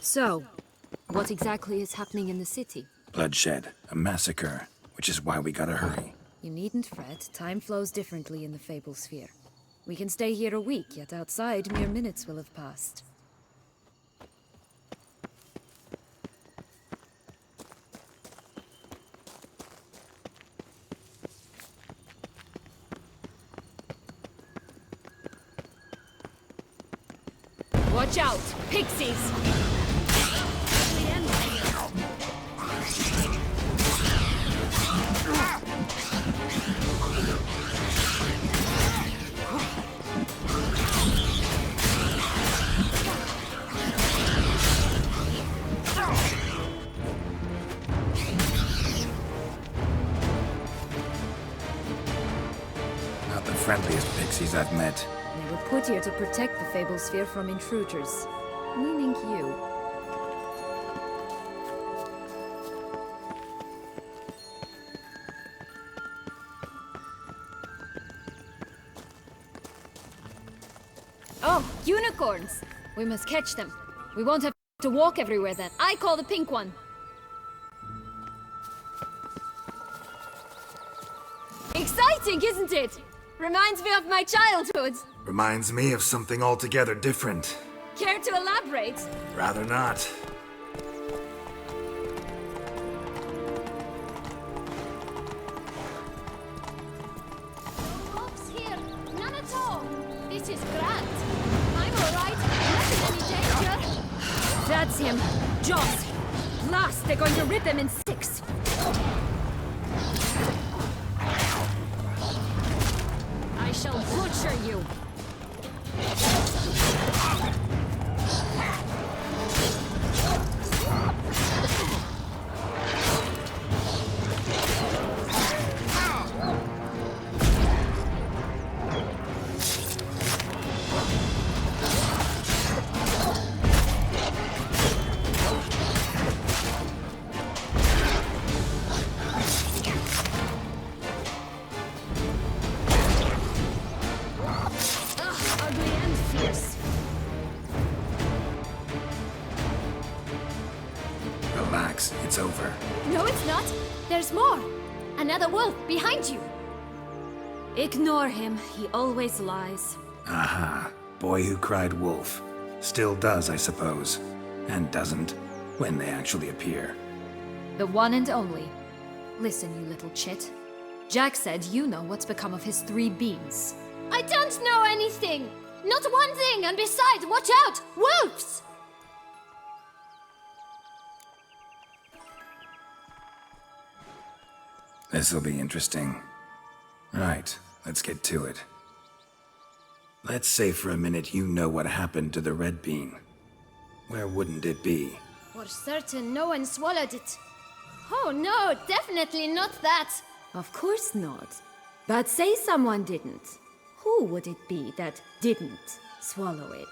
So, what exactly is happening in the city? Bloodshed, a massacre, which is why we gotta hurry. You needn't fret. Time flows differently in the Fable Sphere. We can stay here a week, yet outside mere minutes will have passed. Watch out! Pixies! Not the friendliest pixies I've met. They were put here to protect the Fable Sphere from intruders. Meaning you. Oh, unicorns! We must catch them. We won't have to walk everywhere then. I call the pink one. Exciting, isn't it? Reminds me of my childhood. Reminds me of something altogether different. Care to elaborate? Rather not. No wolves here. None at all. This is grand. I'm alright. Not in any danger. That's him. Jaws. Blast, they're going to rip him in six. I shall butcher you. Ugly and fierce. Relax, it's over. No, it's not. There's more. Another wolf behind you. Ignore him. He always lies. Aha, boy who cried wolf. Still does, I suppose. And doesn't, when they actually appear. The one and only. Listen, you little chit. Jack said you know what's become of his 3 beans. I don't know anything! Not one thing, and besides, watch out! Wolves! This'll be interesting. Right, let's get to it. Let's say for a minute you know what happened to the red bean. Where wouldn't it be? For certain, no one swallowed it. Oh no, definitely not that. Of course not. But say someone didn't. Who would it be that didn't swallow it?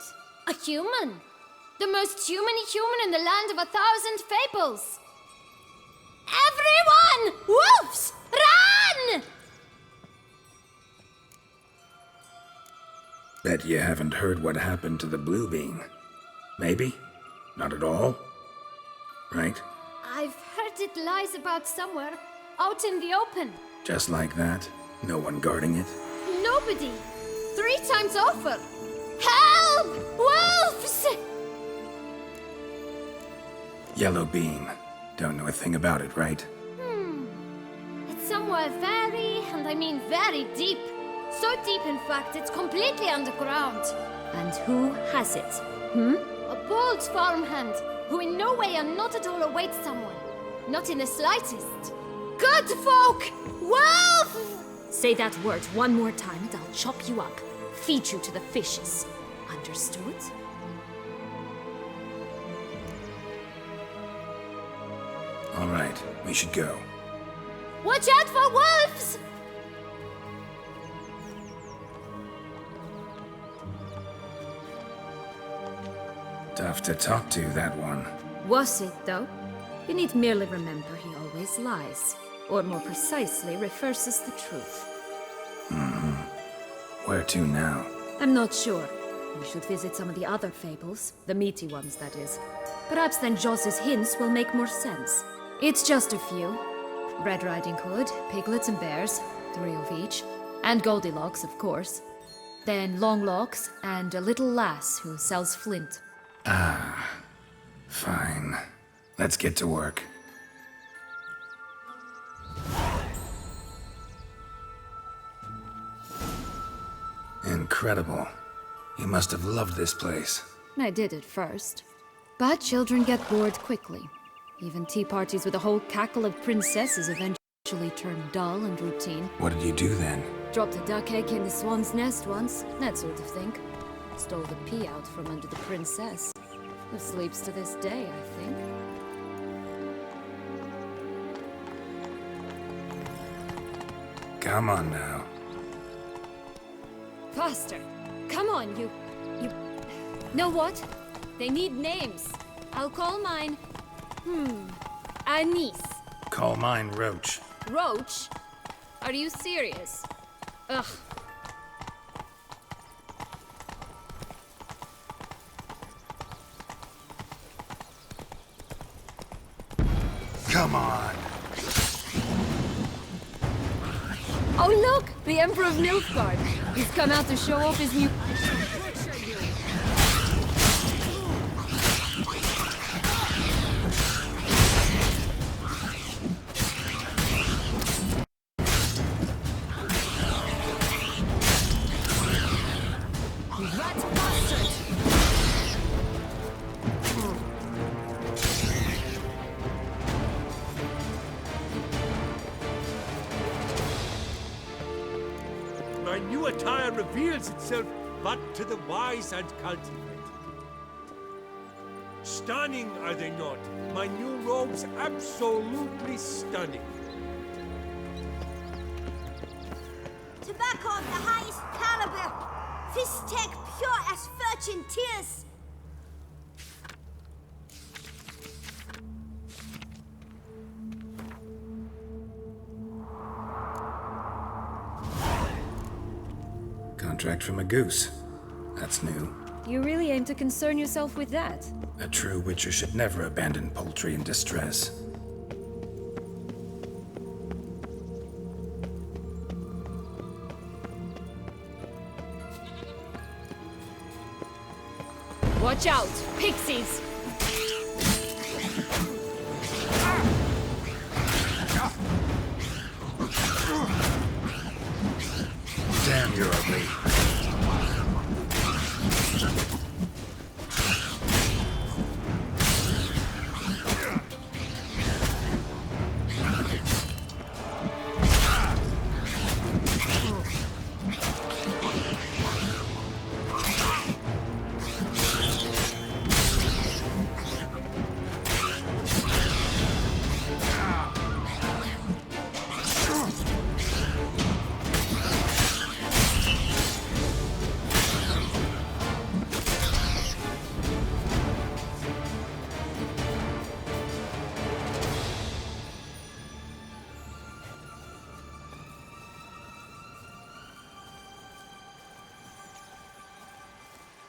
A human. The most human-y human in the land of 1,000 fables. Everyone! Wolves! Run! Bet you haven't heard what happened to the blue bean. Maybe? Not at all? Right? I've heard it lies about somewhere, out in the open. Just like that? No one guarding it? Nobody. 3 times over. Help! Wolves! Yellow bean. Don't know a thing about it, right? It's somewhere very, and I mean very deep. So deep, in fact, it's completely underground. And who has it? A bold farmhand, who in no way and not at all awaits someone. Not in the slightest. Good folk! Wolf! Say that word one more time and I'll chop you up. Feed you to the fishes. Understood? All right, we should go. Watch out for wolves! Tough to talk to, that one. Was it, though? You need merely remember he always lies. Or more precisely, reverses the truth. Where to now? I'm not sure. We should visit some of the other fables. The meaty ones, that is. Perhaps then Joss's hints will make more sense. It's just a few. Red Riding Hood, piglets and bears, 3 of each. And Goldilocks, of course. Then Longlocks, and a little lass who sells flint. Fine. Let's get to work. Incredible. You must have loved this place. I did at first. But children get bored quickly. Even tea parties with a whole cackle of princesses eventually turn dull and routine. What did you do then? Dropped a duck egg in the swan's nest once, that sort of thing. Stole the pea out from under the princess. Who sleeps to this day, I think. Come on now. Faster! Come on, you... Know what? They need names. I'll call mine... Anise. Call mine Roach. Roach? Are you serious? Ugh. Come on! Oh look! The Emperor of Nilfgaard! He's come out to show off his new... My new attire reveals itself but to the wise and cultivated. Stunning, are they not? My new robes absolutely stunning. Tobacco of the highest caliber. Fistech pure as virgin tears. Contract from a goose. That's new. You really aim to concern yourself with that? A true witcher should never abandon poultry in distress. Watch out! Pixies! Damn, you're ugly.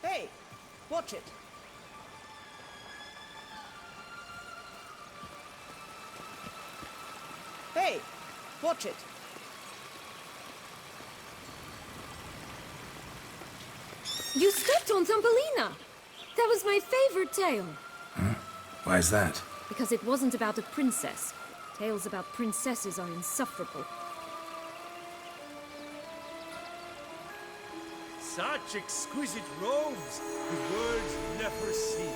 Hey, watch it. Hey, watch it. You stepped on Thumbelina! That was my favorite tale. Why's that? Because it wasn't about a princess. Tales about princesses are insufferable. Such exquisite robes, the world's never seen.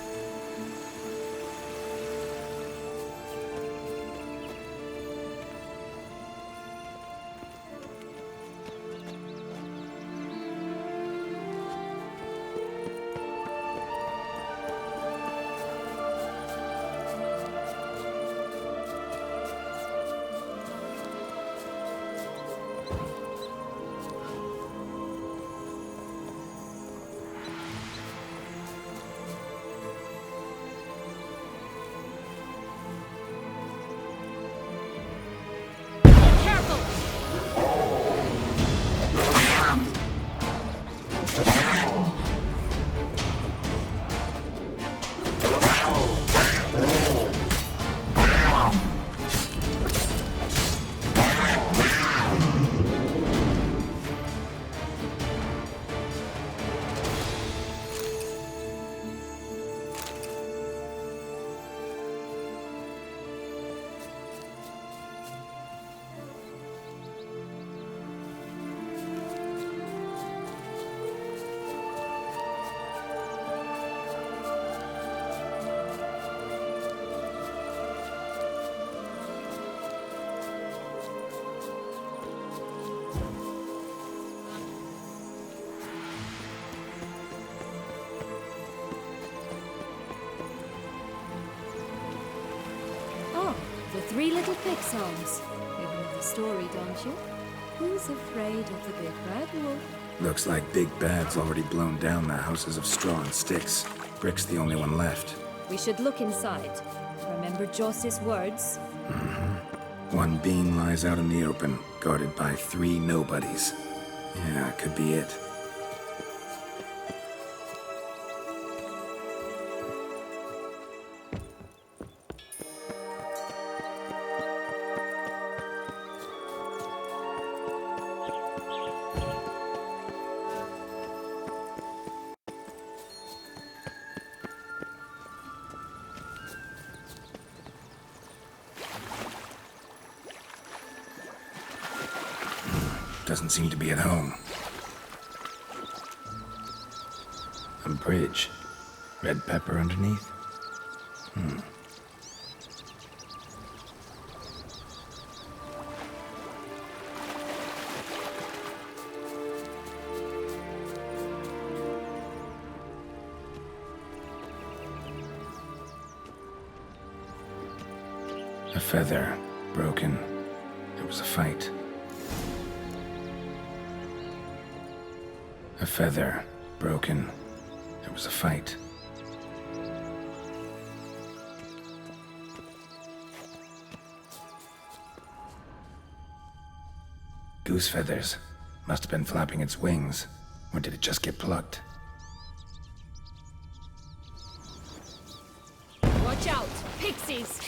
Three little pig's homes. You know the story, don't you? Who's afraid of the big bad wolf? Looks like Big Bad's already blown down the houses of straw and sticks. Brick's the only one left. We should look inside. Remember Joss's words? One being lies out in the open, guarded by 3 nobodies. Yeah, could be it. Doesn't seem to be at home. A bridge. Red pepper underneath? A feather. Broken. It was a fight. A feather. Broken. It was a fight. Goose feathers. Must have been flapping its wings. Or did it just get plucked? Watch out! Pixies!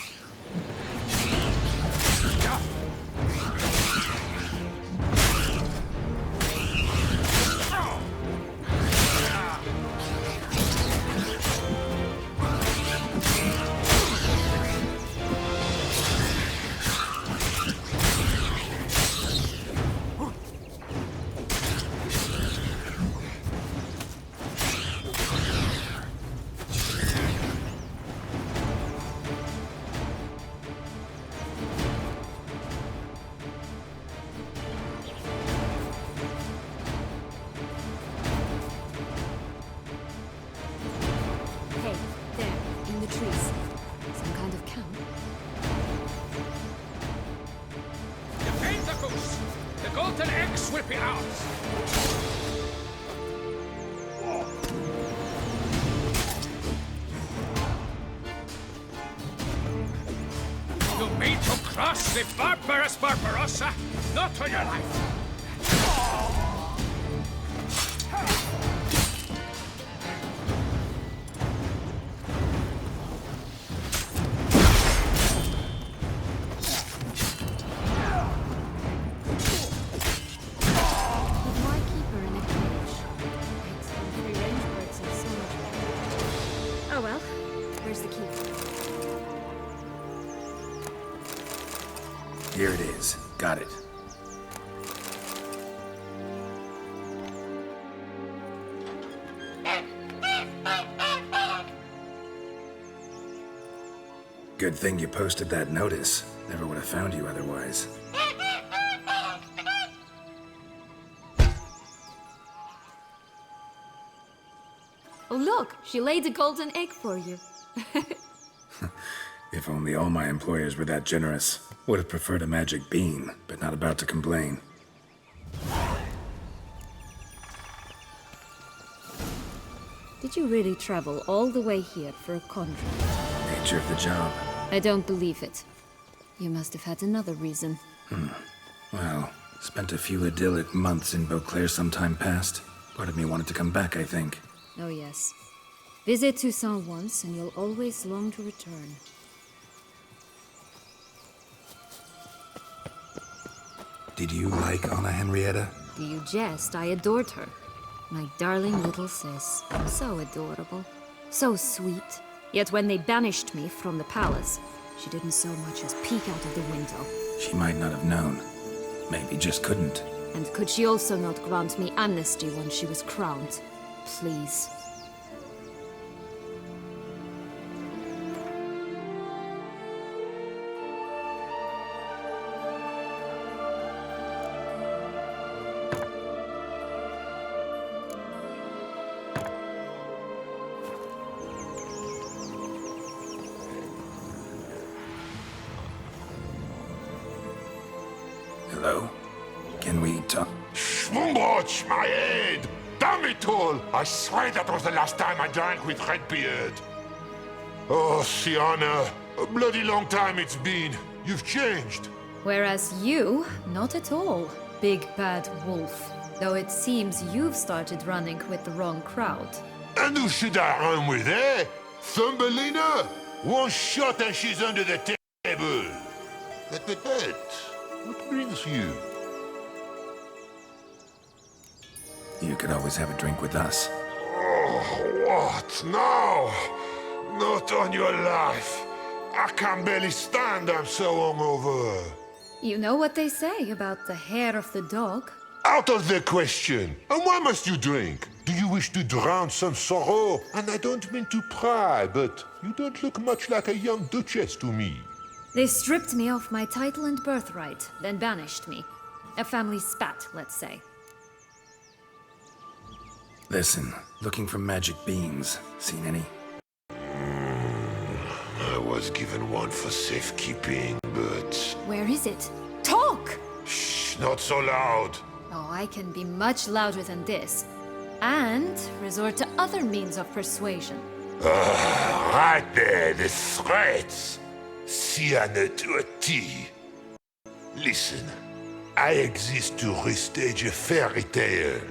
Hey, there, in the trees. Some kind of camp? Defend the goose! The golden eggs will be ours! You made to cross the barbarous Barbarossa, not on your life! But why keep her in a cage? Eggs from 3 range birds are so much better. Oh well, where's the key? Here it is. Got it. Good thing you posted that notice. Never would have found you otherwise. Oh look, she laid a golden egg for you. If only all my employers were that generous. Would have preferred a magic bean, but not about to complain. Did you really travel all the way here for a contract? Nature of the job. I don't believe it. You must have had another reason. Well, spent a few idyllic months in Beauclair some time past. Part of me wanted to come back, I think. Oh yes. Visit Toussaint once and you'll always long to return. Did you like Anna Henrietta? Do you jest? I adored her. My darling little sis. So adorable. So sweet. Yet when they banished me from the palace, she didn't so much as peek out of the window. She might not have known. Maybe just couldn't. And could she also not grant me amnesty when she was crowned? Please. Schwungbroch, my head! Damn it all! I swear that was the last time I drank with Redbeard. Oh, Sienna, a bloody long time it's been. You've changed. Whereas you, not at all, big bad wolf. Though it seems you've started running with the wrong crowd. And who should I run with, eh? Thumbelina? One shot and she's under the table. But, what brings you? You could always have a drink with us. Oh, what? No! Not on your life. I can barely stand, I'm so hungover. You know what they say about the hair of the dog? Out of the question. And why must you drink? Do you wish to drown some sorrow? And I don't mean to pry, but you don't look much like a young duchess to me. They stripped me of my title and birthright, then banished me. A family spat, let's say. Listen, looking for magic beans. Seen any? I was given one for safekeeping, but... Where is it? Talk! Shh, not so loud. Oh, I can be much louder than this. And resort to other means of persuasion. Right there, the threats. Sienna to a T. Listen, I exist to restage a fairy tale.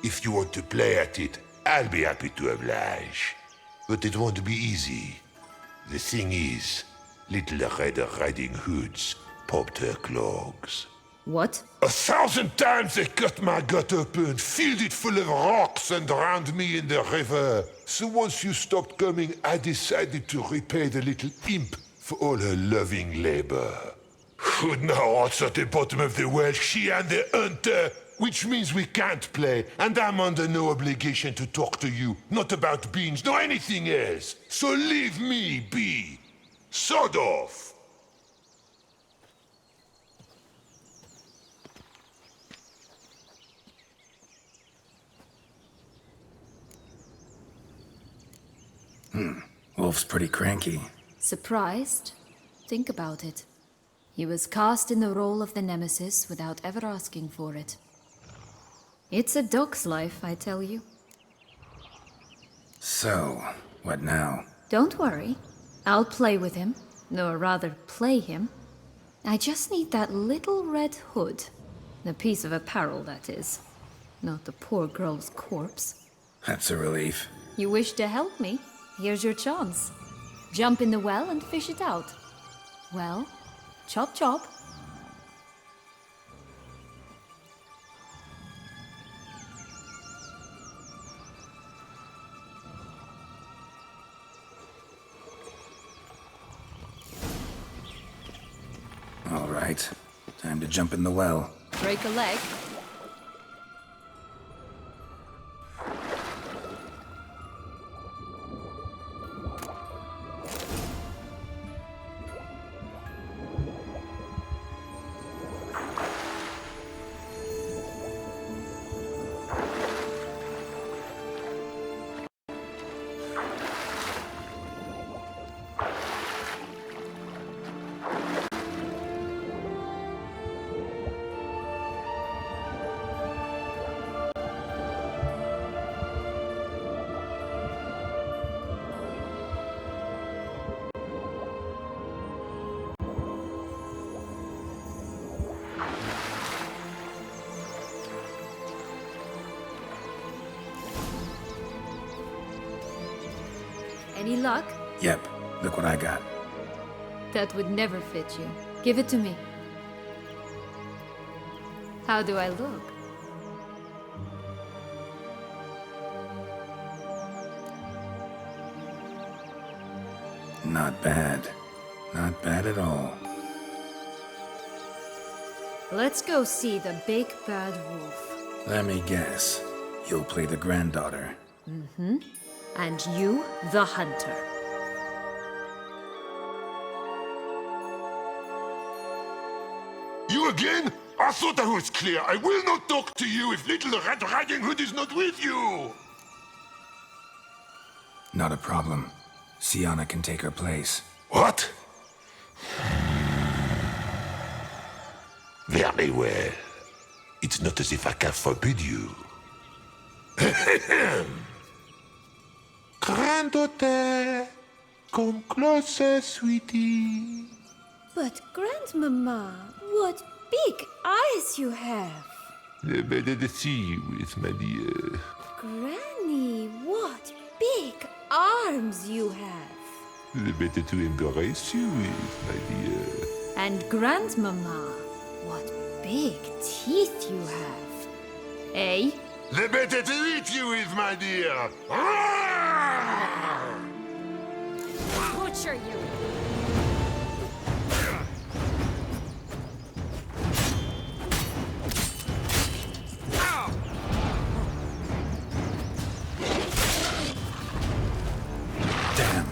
If you want to play at it, I'll be happy to oblige. But it won't be easy. The thing is, little Red Riding Hoods popped her clogs. What? 1,000 times they cut my gut open, filled it full of rocks and drowned me in the river. So once you stopped coming, I decided to repay the little imp for all her loving labor. Who'd know what's at the bottom of the well? She and the hunter, which means we can't play, and I'm under no obligation to talk to you, not about beans, nor anything else. So leave me be. Sod off. Wolf's pretty cranky. Surprised? Think about it. He was cast in the role of the Nemesis without ever asking for it. It's a dog's life, I tell you. So, what now? Don't worry. I'll play with him. Or rather, play him. I just need that little red hood. The piece of apparel, that is. Not the poor girl's corpse. That's a relief. You wish to help me? Here's your chance. Jump in the well and fish it out. Well, chop chop. All right. Time to jump in the well. Break a leg. Any luck? Yep, look what I got. That would never fit you. Give it to me. How do I look? Not bad. Not bad at all. Let's go see the big bad wolf. Let me guess. You'll play the granddaughter. Mm-hmm. And you, the hunter. You again? I thought I was clear. I will not talk to you if little Red Riding Hood is not with you. Not a problem. Sienna can take her place. What? Very well. It's not as if I can forbid you. Granddaughter, come closer, sweetie. But, Grandmama, what big eyes you have. The better to see you with, my dear. Granny, what big arms you have. The better to embrace you with, my dear. And Grandmama, what big teeth you have. Eh? The better to eat you with, my dear. Butcher you! Damn.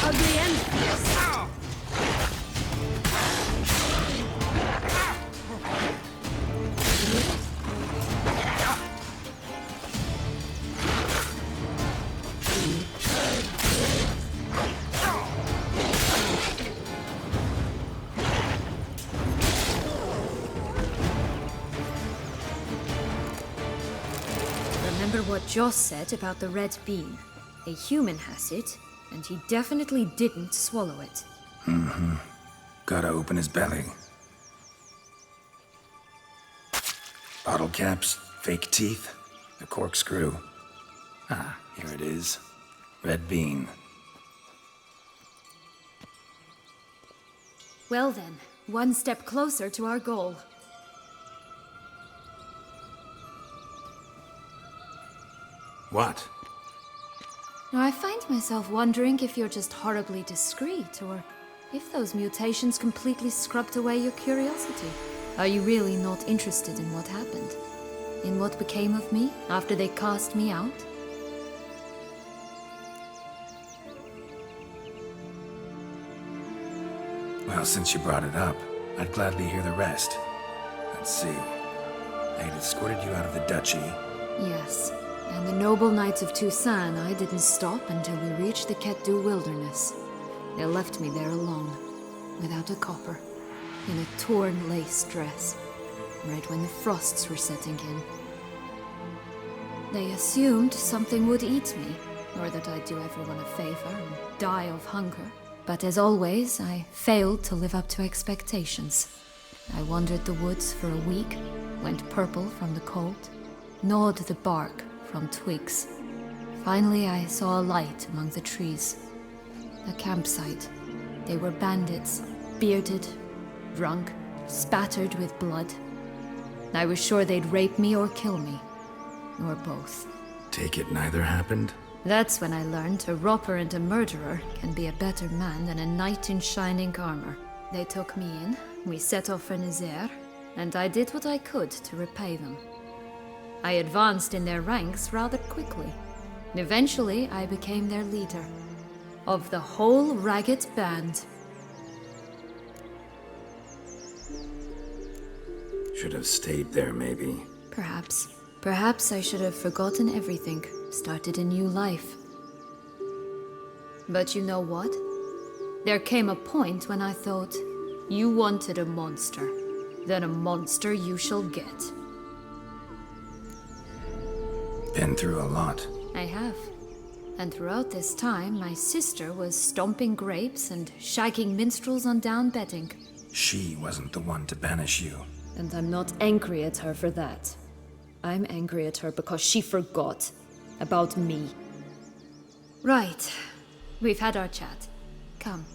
Ugly and fierce. Remember what Joss said about the red bean? A human has it, and he definitely didn't swallow it. Gotta open his belly. Bottle caps, fake teeth, a corkscrew. Ah, here it is. Red bean. Well then, one step closer to our goal. What? Now, I find myself wondering if you're just horribly discreet, or if those mutations completely scrubbed away your curiosity. Are you really not interested in what happened? In what became of me after they cast me out? Well, since you brought it up, I'd gladly hear the rest. Let's see. I had escorted you out of the duchy. Yes, and the noble knights of Toussaint, I didn't stop until we reached the Ketdu wilderness. They left me there alone, without a copper, in a torn lace dress, right when the frosts were setting in. They assumed something would eat me, or that I'd do everyone a favor and die of hunger. But as always, I failed to live up to expectations. I wandered the woods for a week, went purple from the cold, gnawed the bark from twigs. Finally, I saw a light among the trees. A campsite. They were bandits, bearded, drunk, spattered with blood. I was sure they'd rape me or kill me, or both. Take it neither happened? That's when I learned a robber and a murderer can be a better man than a knight in shining armor. They took me in, we set off for Nazaire, and I did what I could to repay them. I advanced in their ranks rather quickly. Eventually, I became their leader. Of the whole ragged band. Should have stayed there, maybe. Perhaps. Perhaps I should have forgotten everything, started a new life. But you know what? There came a point when I thought, you wanted a monster. Then a monster you shall get. Been through a lot. I have. And throughout this time, my sister was stomping grapes and shagging minstrels on down bedding. She wasn't the one to banish you. And I'm not angry at her for that. I'm angry at her because she forgot about me. Right. We've had our chat. Come.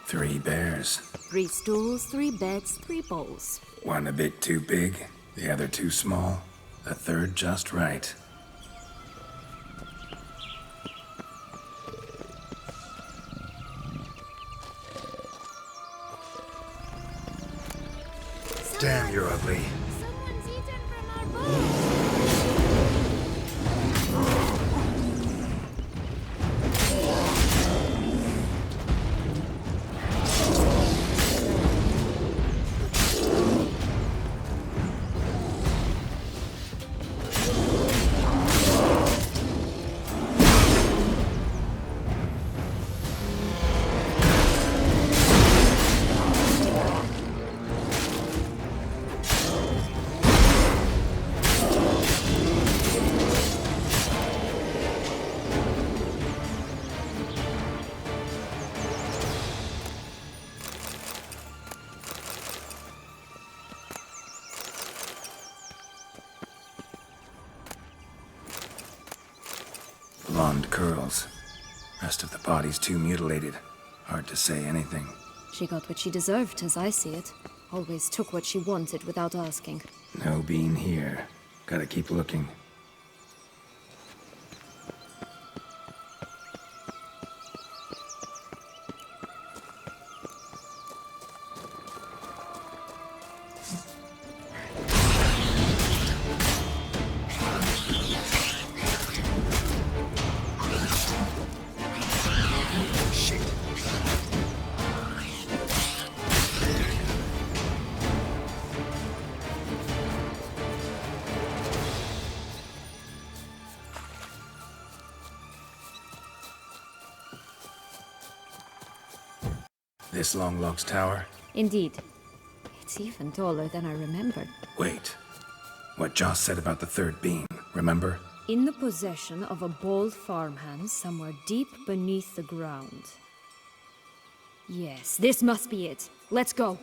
Three bears. 3 stools, 3 beds, 3 bowls. One a bit too big, the other too small, the third just right. Damn, you're ugly. Someone's eaten from our bowl. Blonde curls. Rest of the body's too mutilated. Hard to say anything. She got what she deserved, as I see it. Always took what she wanted without asking. No bean here. Gotta keep looking. This Longlog's tower? Indeed. It's even taller than I remembered. Wait. What Joss said about the third being, remember? In the possession of a bold farmhand somewhere deep beneath the ground. Yes, this must be it. Let's go.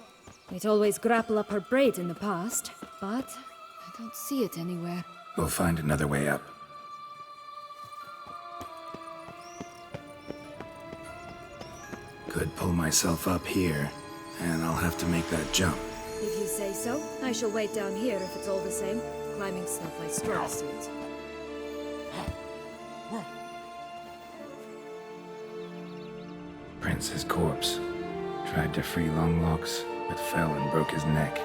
We'd always grapple up her braid in the past, but I don't see it anywhere. We'll find another way up. Could pull myself up here, and I'll have to make that jump. If you say so, I shall wait down here if it's all the same. Climbing stuff I strong suit. Prince's corpse. Tried to free Longlocks, but fell and broke his neck.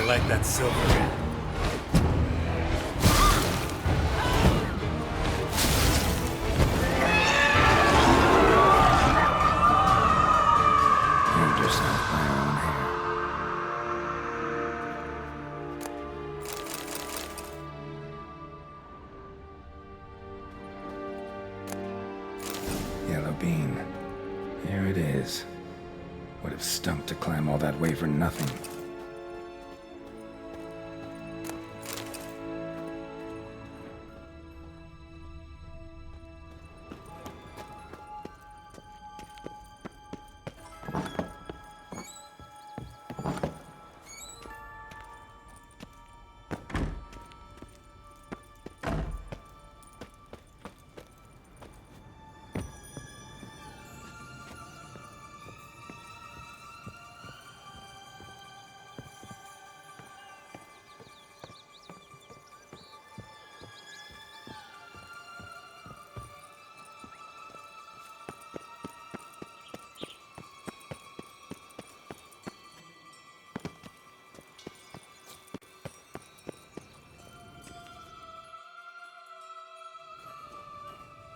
like that silver gun. Hanged herself by her own hair. Yellow bean. Here it is. Would have stunk to climb all that way for nothing.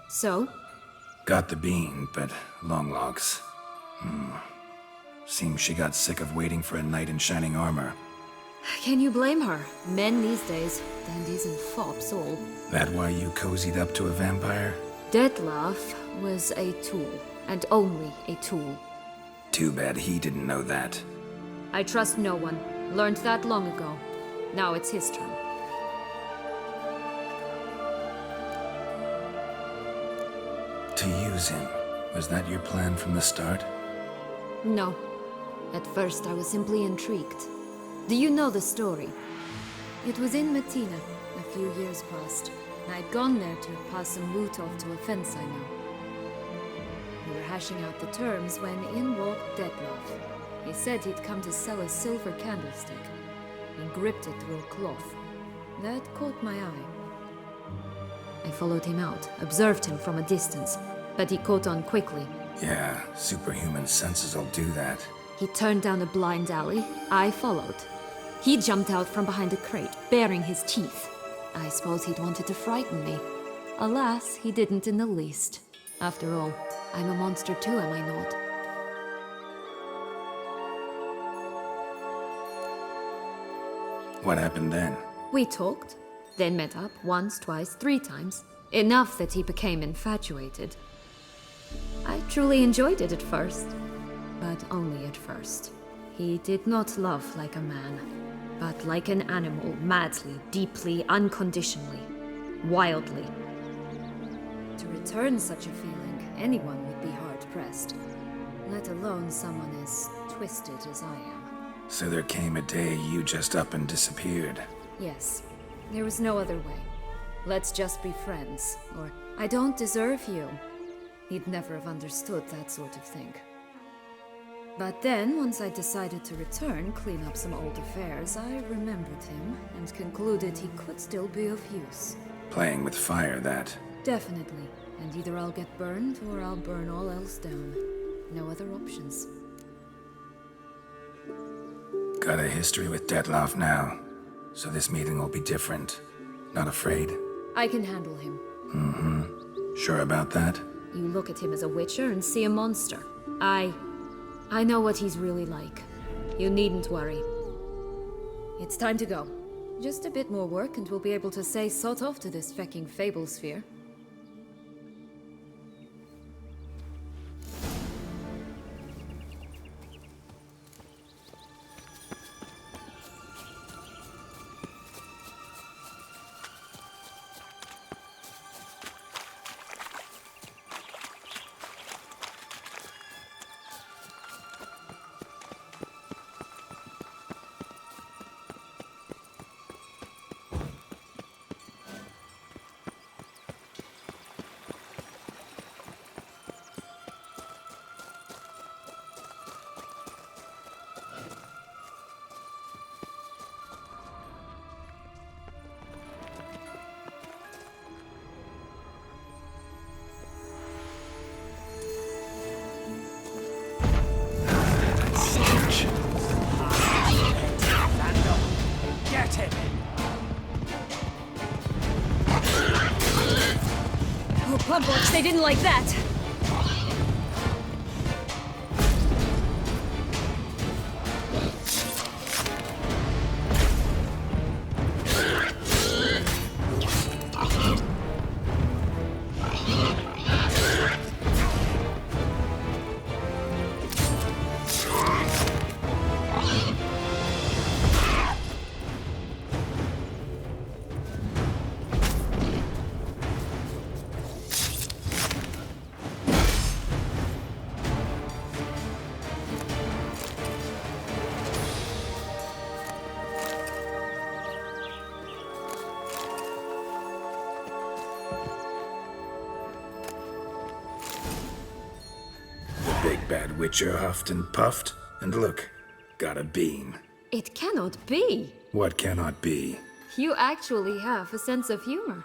So? Got the bean, but long logs. Seems she got sick of waiting for a knight in shining armor. Can you blame her? Men these days, dandies and fops all. That why you cozied up to a vampire? Detlef was a tool, and only a tool. Too bad he didn't know that. I trust no one. Learned that long ago. Now it's his turn. To use him. Was that your plan from the start? No. At first I was simply intrigued. Do you know the story? It was in Matina, a few years past. I'd gone there to pass some loot off to a fence I know. We were hashing out the terms when in walked Detlef. He said he'd come to sell a silver candlestick. He gripped it through a cloth. That caught my eye. I followed him out, observed him from a distance, but he caught on quickly. Yeah, superhuman senses will do that. He turned down a blind alley. I followed. He jumped out from behind a crate, baring his teeth. I suppose he'd wanted to frighten me. Alas, he didn't in the least. After all, I'm a monster too, am I not? What happened then? We talked, then met up once, twice, 3 times. Enough that he became infatuated. I truly enjoyed it at first, but only at first. He did not love like a man, but like an animal, madly, deeply, unconditionally, wildly. To return such a feeling, anyone would be hard-pressed, let alone someone as twisted as I am. So there came a day you just up and disappeared. Yes, there was no other way. Let's just be friends, or I don't deserve you. He'd never have understood that sort of thing. But then, once I decided to return, clean up some old affairs, I remembered him and concluded he could still be of use. Playing with fire, that. Definitely. And either I'll get burned, or I'll burn all else down. No other options. Got a history with Detlef now, so this meeting will be different. Not afraid? I can handle him. Mm-hmm. Sure about that? You look at him as a witcher and see a monster. I know what he's really like. You needn't worry. It's time to go. Just a bit more work and we'll be able to say sod off to this fecking fable sphere. they didn't like that. Big bad witcher huffed and puffed, and look, got a bean. It cannot be. What cannot be? You actually have a sense of humor.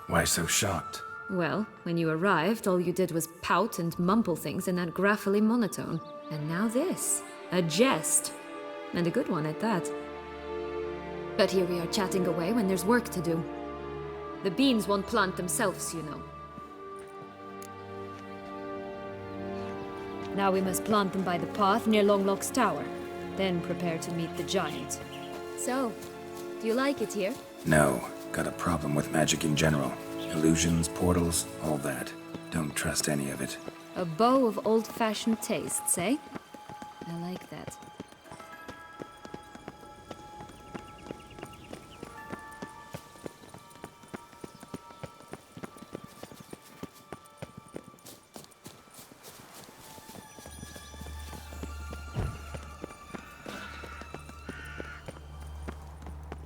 Why so shocked? Well, when you arrived, all you did was pout and mumble things in that graphily monotone. And now this. A jest. And a good one at that. But here we are chatting away when there's work to do. The beans won't plant themselves, you know. Now we must plant them by the path near Longlock's tower. Then prepare to meet the giant. So, do you like it here? No, got a problem with magic in general. Illusions, portals, all that. Don't trust any of it. A bow of old-fashioned tastes, eh? I like that.